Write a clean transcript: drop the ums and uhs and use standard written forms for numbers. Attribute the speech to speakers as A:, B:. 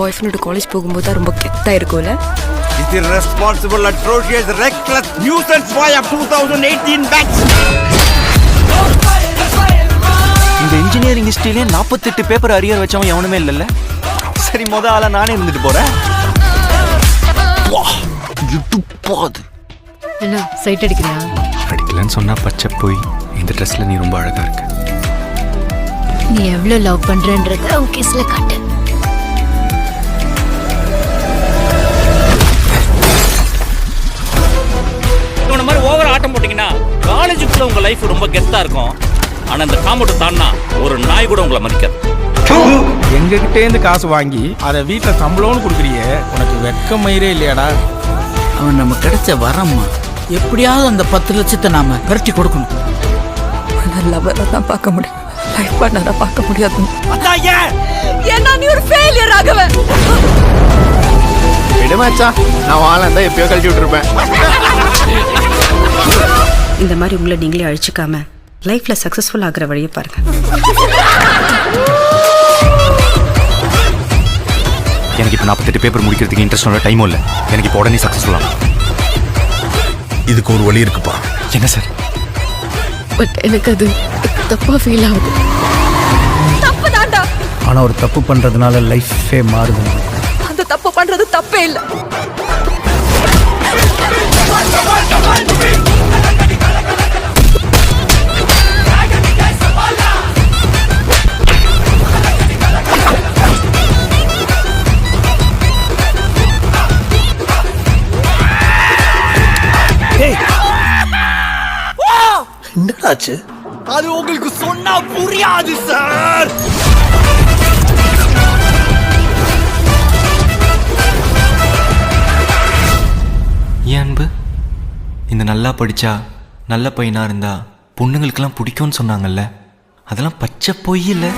A: பாய்ஃப்ரெண்டோட college போகும்போது தான் ரொம்ப கெத்தா இருக்கும்ல.
B: It's irresponsible, atrocious, reckless nuisance boy of 2018 batch.
C: இந்த இன்ஜினியரிங் ஹிஸ்டரியிலே 48 பேப்பர் அரியர் வச்சவன் எவனுமே இல்லைல்ல. சரி, முத ஆளா நானே இருந்துட்டு போறேன்.
A: என்ன சைட் அடிக்கிறியா?
C: அடிக்கலன்னு சொன்னா பச்சை போய் இந்த ட்ரெஸ்ல நீ ரொம்ப அழகா இருக்க.
A: நீ எவ்வளவு லவ் பண்றன்றத உன் கேஸ்ல காட்டு.
D: இந்த மாதிரி ஓவர் ஆட்டம் போட்டீங்கன்னா காலேஜுக்குள்ள உங்க லைஃப் ரொம்ப கெத்தா இருக்கும். ஆனா இந்த காம்பவுண்ட் தாண்டா ஒரு நாய் கூட உங்களை மதிக்காது.
E: எங்ககிட்டே இருந்து காசு வாங்கி அதை வீட்டுல சம்பளம்னு கொடுக்குறியே, உனக்கு வெக்க மயிரே இல்லையாடா?
F: அவன் நம்ம கிடைச்ச வரம்மா, எப்படியாவது அந்த 10 லட்சத்தை நாம விரட்டி கொடுக்கணும்.
A: லவ்வரை தான் பார்க்க முடியும், லைஃப் பார்ட்னரை பார்க்க முடியாது.
B: ஏன்னா
A: நீ ஒரு ஃபெயிலியர் ஆகவே.
E: விடுமாச்சா, நான் வாழந்தா எப்பயோ கழட்டி விட்டுருப்பேன்.
G: இந்த மாதிரி உங்களை நீங்களே அழிச்சுக்காம லைஃப்ல சக்சஸ்ஃபுல் ஆகிற வழியை பாருங்க.
C: எனக்கு இப்போ 48 பேப்பர் முடிக்கிறதுக்கு இன்ட்ரெஸ்ட் டைமும் இல்லை. எனக்கு இப்போ உடனே சக்ஸஸ்ஃபுல் ஆகும்.
H: இதுக்கு ஒரு வழி இருக்குப்பா.
C: என்ன சார்?
A: பட் எனக்கு அது தப்பா ஃபீல் ஆகுது. தப்பு தாண்டா.
H: ஆனா ஒரு தப்பு பண்றதுனால லைஃபே மாறுது.
A: அந்த தப்பு பண்றது தப்பே இல்லை.
H: என்னடாச்சு?
B: அது உங்களுக்கு சொன்னா புரியாது சார்.
C: ஏன் அன்பு, இந்த நல்லா படிச்சா நல்ல பையனா இருந்தா பொண்ணுங்களுக்கெல்லாம் பிடிக்கும்னு சொன்னாங்கல்ல, அதெல்லாம் பச்சை பொய் இல்லை.